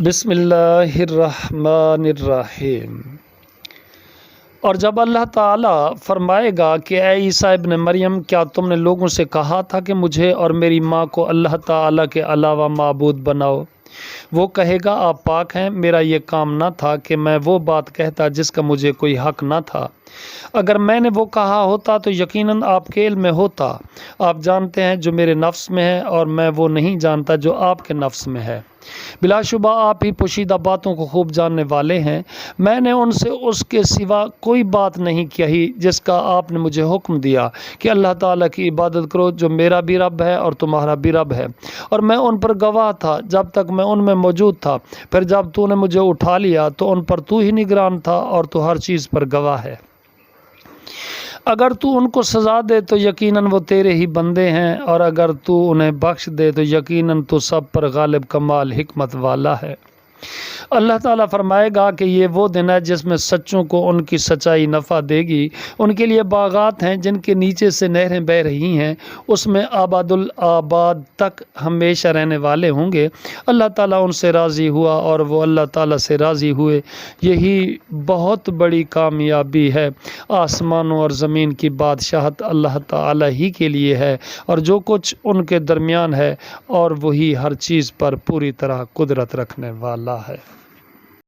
بسم اللہ الرحمن الرحیم۔ اور جب اللہ تعالیٰ فرمائے گا کہ اے عیسیٰ ابن مریم، کیا تم نے لوگوں سے کہا تھا کہ مجھے اور میری ماں کو اللہ تعالیٰ کے علاوہ معبود بناؤ؟ وہ کہے گا آپ پاک ہیں، میرا یہ کام نہ تھا کہ میں وہ بات کہتا جس کا مجھے کوئی حق نہ تھا۔ اگر میں نے وہ کہا ہوتا تو یقیناً آپ کے علم میں ہوتا۔ آپ جانتے ہیں جو میرے نفس میں ہے، اور میں وہ نہیں جانتا جو آپ کے نفس میں ہے۔ بلا شبہ آپ ہی پوشیدہ باتوں کو خوب جاننے والے ہیں۔ میں نے ان سے اس کے سوا کوئی بات نہیں کہی جس کا آپ نے مجھے حکم دیا کہ اللہ تعالیٰ کی عبادت کرو، جو میرا بھی رب ہے اور تمہارا بھی رب ہے، اور میں ان پر گواہ تھا جب تک میں ان میں موجود تھا۔ پھر جب تو نے مجھے اٹھا لیا تو ان پر تو ہی نگران تھا، اور تو ہر چیز پر گواہ ہے۔ اگر تو ان کو سزا دے تو یقیناً وہ تیرے ہی بندے ہیں، اور اگر تو انہیں بخش دے تو یقیناً تو سب پر غالب کمال حکمت والا ہے۔ اللہ تعالیٰ فرمائے گا کہ یہ وہ دن ہے جس میں سچوں کو ان کی سچائی نفع دے گی۔ ان کے لیے باغات ہیں جن کے نیچے سے نہریں بہہ رہی ہیں، اس میں آباد الآباد تک ہمیشہ رہنے والے ہوں گے۔ اللہ تعالیٰ ان سے راضی ہوا اور وہ اللہ تعالیٰ سے راضی ہوئے۔ یہی بہت بڑی کامیابی ہے۔ آسمانوں اور زمین کی بادشاہت اللہ تعالیٰ ہی کے لیے ہے، اور جو کچھ ان کے درمیان ہے، اور وہی ہر چیز پر پوری طرح قدرت رکھنے والا ہے۔